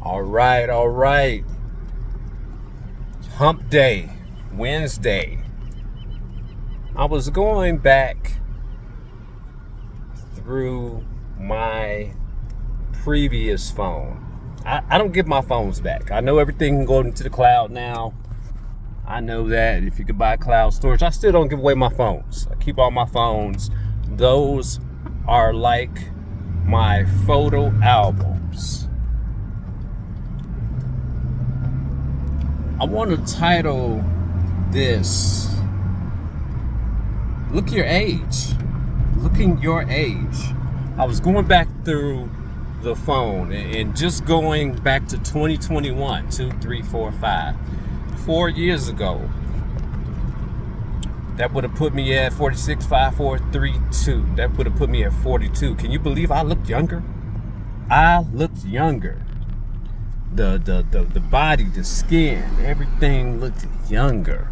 All right. Hump day, Wednesday. I was going back through my previous phone. I don't give my phones back. I know everything can go into the cloud now. I know that if you could buy cloud storage, I still don't give away my phones. I keep all my phones. Those are like my photo albums. I want to title this, Look Your Age. Looking Your Age. I was going back through the phone and just going back to 2021, 2, 3, 4, 5. 4 years ago, that would have put me at 46, 5, 4, 3, 2. That would have put me at 42. Can you believe I looked younger? I looked younger. The body, the skin, everything looked younger.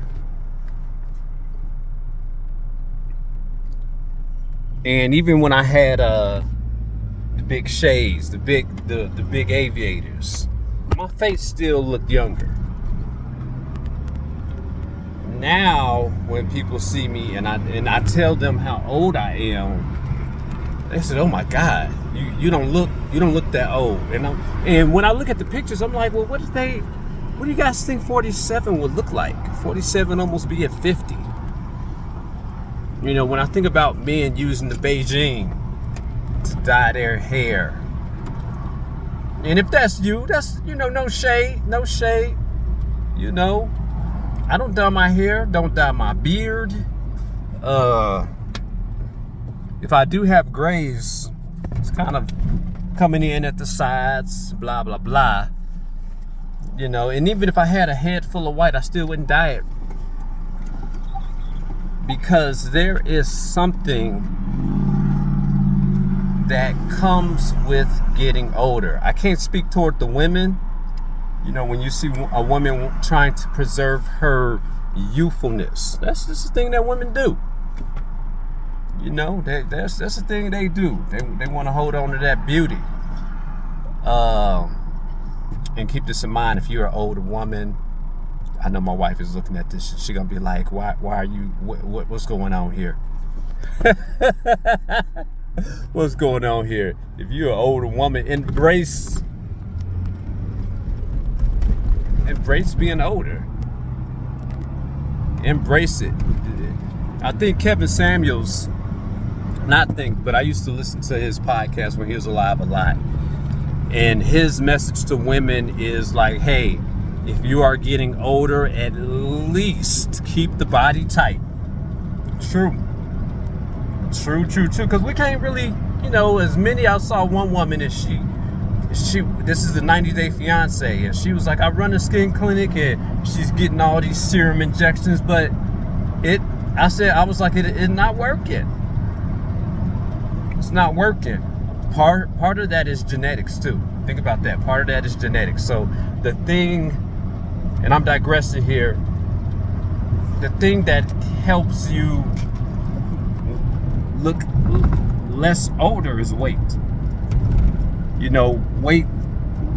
And even when I had the big shades, the big aviators, my face still looked younger. Now, when people see me and I tell them how old I am, they said, "Oh my God, you don't look that old." And when I look at the pictures, I'm like, well, what do you guys think 47 would look like? 47 almost be at 50. You know, when I think about men using the Beijing to dye their hair, and if that's you, that's, no shade. I don't dye my hair, don't dye my beard. If I do have grays, it's kind of coming in at the sides, blah, blah, blah. And even if I had a head full of white, I still wouldn't dye it. Because there is something that comes with getting older. I can't speak toward the women. When you see a woman trying to preserve her youthfulness, that's just the thing that women do. That's the thing they do. They want to hold on to that beauty. And keep this in mind, if you're an older woman, I know my wife is looking at this. She's gonna be like, "Why are you? What's going on here? What's going on here?" If you're an older woman, embrace being older. Embrace it. I think Kevin Samuels, but I used to listen to his podcast when he was alive a lot. And his message to women is like, hey, if you are getting older, at least keep the body tight. True. Because we can't really, as many, I saw one woman and this is the 90-day fiance, and she was like, I run a skin clinic and she's getting all these serum injections, but I was like, it's not working. It's not working. Part of that is genetics too. Think about that. Part of that is genetics. So the thing, and I'm digressing here, the thing that helps you look less older is weight. Weight,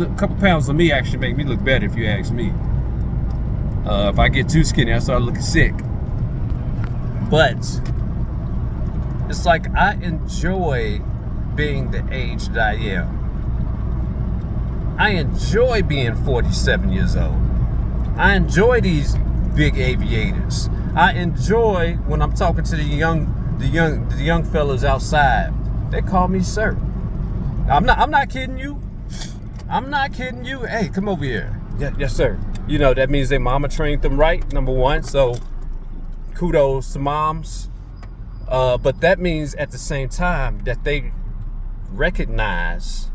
a couple pounds of me actually make me look better, if you ask me. If I get too skinny, I start looking sick. But it's like I enjoy being the age that I am. I enjoy being 47 years old. I enjoy these big aviators. I enjoy when I'm talking to the young fellas outside. They call me sir. I'm not kidding you. I'm not kidding you. Hey, come over here. Yes, sir. That means their mama trained them right, number one. So kudos to moms. But that means at the same time that they recognize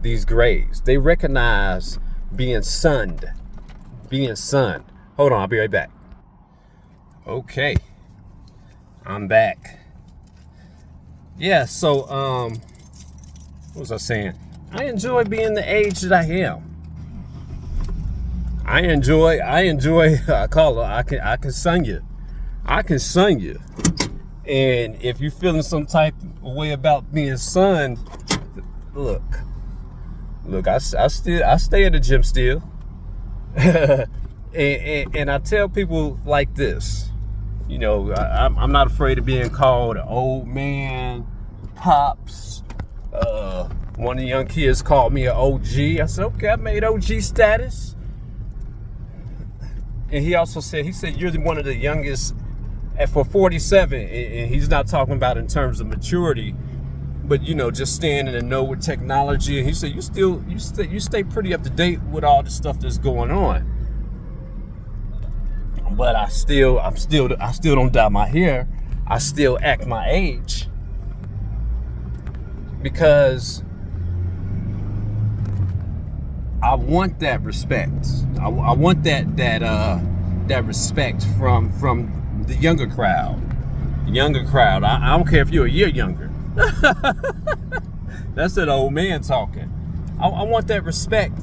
these grays. They recognize being sunned. Hold on, I'll be right back. Okay, I'm back. Yeah, so what was I saying? I enjoy being the age that I am. I can sun you. And if you're feeling some type of way about being sunned, look. I stay in the gym still, and I tell people like this. You know, I'm not afraid of being called an old man, pops. One of the young kids called me an OG. I said, okay, I made OG status. And he also said, you're one of the youngest for 47. And he's not talking about in terms of maturity, but, you know, just staying in the know with technology. And he said, you stay pretty up to date with all the stuff that's going on. But I still don't dye my hair. I still act my age because I want that respect. I want that respect from the younger crowd. I don't care if you're a year younger. That's that old man talking. I want that respect,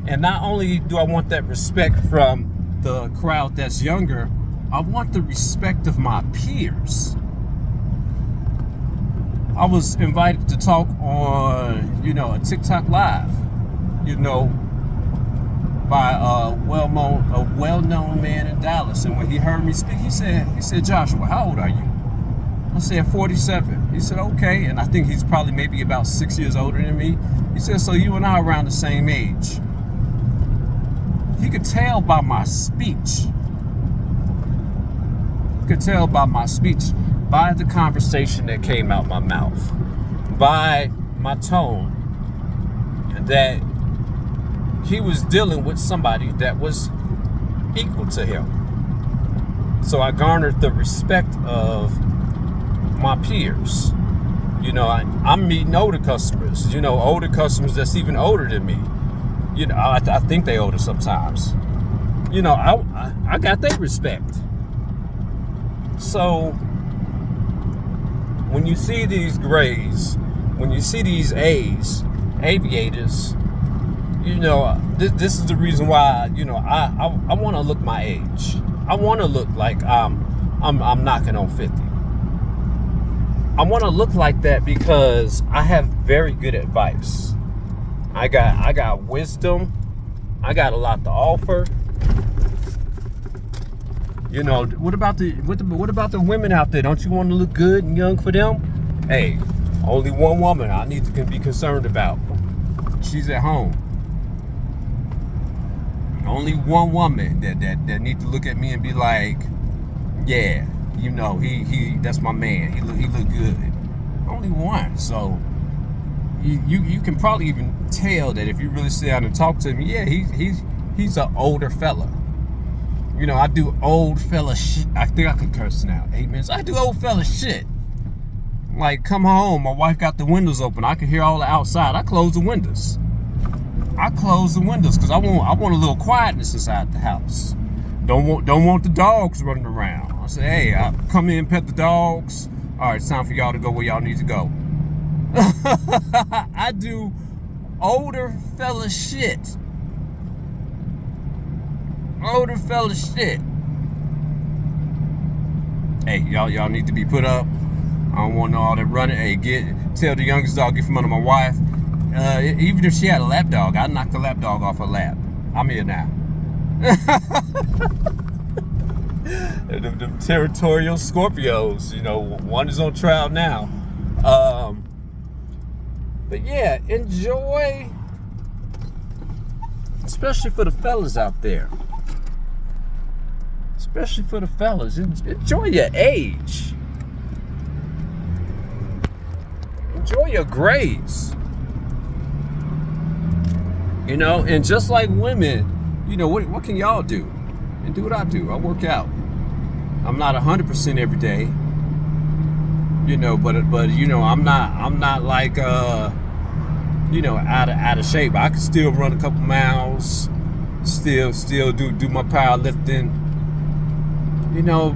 and not only do I want that respect from the crowd that's younger, I want the respect of my peers. I was invited to talk on, a TikTok live, by a well-known man in Dallas. And when he heard me speak, he said, Joshua, how old are you? I said, 47. He said, okay. And I think he's probably maybe about 6 years older than me. He said, so you and I are around the same age. He could tell by my speech. By the conversation that came out my mouth, by my tone, that he was dealing with somebody that was equal to him. So I garnered the respect of my peers. I'm meeting older customers, older customers that's even older than me. I think they older sometimes. I got their respect. So when you see these grays, when you see these aviators, this is the reason why, I want to look my age. I want to look like I'm knocking on 50. I want to look like that because I have very good advice. I got wisdom. I got a lot to offer. What about the women out there? Don't you want to look good and young for them? Hey, only one woman I need to be concerned about. She's at home. Only one woman that need to look at me and be like, yeah, he that's my man. He look good. Only one. So you can probably even tell that if you really sit down and talk to him. Yeah, he's an older fella. I do old fella shit. I think I can curse now. 8 minutes. I do old fella shit. Like, come home, my wife got the windows open. I can hear all the outside. I close the windows. Because I want a little quietness inside the house. Don't want the dogs running around. I say, hey, I come in, pet the dogs. All right, it's time for y'all to go where y'all need to go. I do older fella shit. Hey, y'all need to be put up. I don't want all that running. Hey, tell the youngest dog, get from under my wife. Even if she had a lap dog, I'd knock the lap dog off her lap. I'm here now. Them territorial Scorpios, one is on trial now. But yeah, enjoy, especially for the fellas out there. Enjoy your age. Enjoy your grades. And just like women, what can y'all do? And do what I do. I work out. I'm not 100% every day. But I'm not like out of shape. I can still run a couple miles, still do my powerlifting.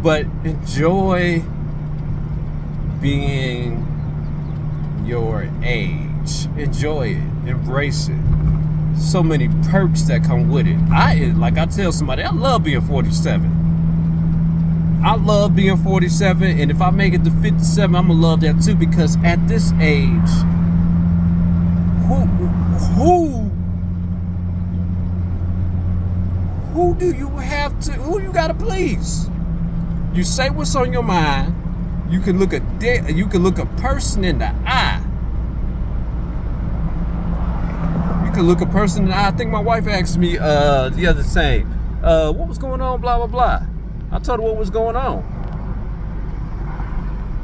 But enjoy being your age. Enjoy it. Embrace it. So many perks that come with it. I tell somebody, I love being 47. And if I make it to 57, I'm gonna love that too, because at this age, who do you have to, who you gotta please? You say what's on your mind. You can look a person in the eye. You can look a person in the eye. I think my wife asked me the other day, what was going on, blah, blah, blah. I told her what was going on.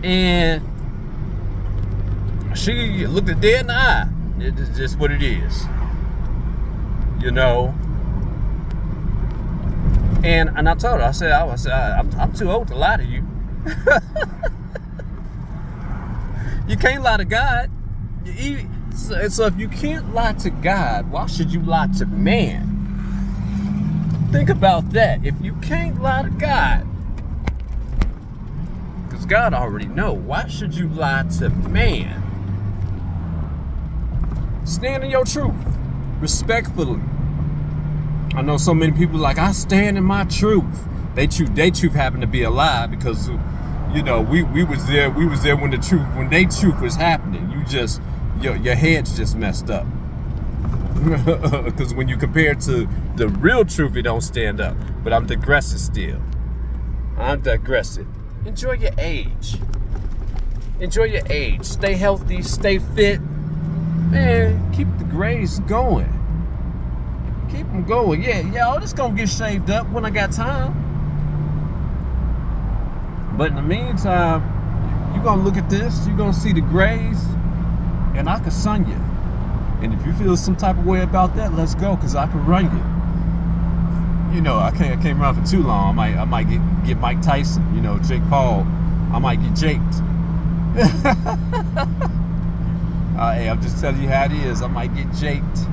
And she looked it dead in the eye. It's just what it is. You know? And I told her, I said, I'm too old to lie to you. You can't lie to God. So if you can't lie to God, why should you lie to man? Think about that. If you can't lie to God, because God already know, why should you lie to man? Stand in your truth, respectfully. I know so many people like, I stand in my truth. They truth happened to be a lie because, you know, we was there when they truth was happening. You just, your head's just messed up. Because when you compare to the real truth, it don't stand up. But I'm digressing still. I'm digressing. Enjoy your age. Enjoy your age. Stay healthy, stay fit. Man, keep the grays going. Keep them going. Yeah, all this gonna get shaved up when I got time. But in the meantime, you're gonna look at this, you're gonna see the grays, and I can sun you. And if you feel some type of way about that, let's go, because I can run you. You know, I can't run for too long. I might get Mike Tyson, you know, Jake Paul. I might get jaked. Hey, I'm just telling you how it is. I might get jaked.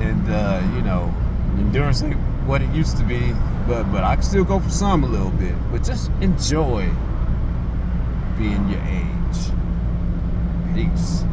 And, you know, endurance ain't what it used to be. But I can still go for some a little bit. But just enjoy being your age. Peace.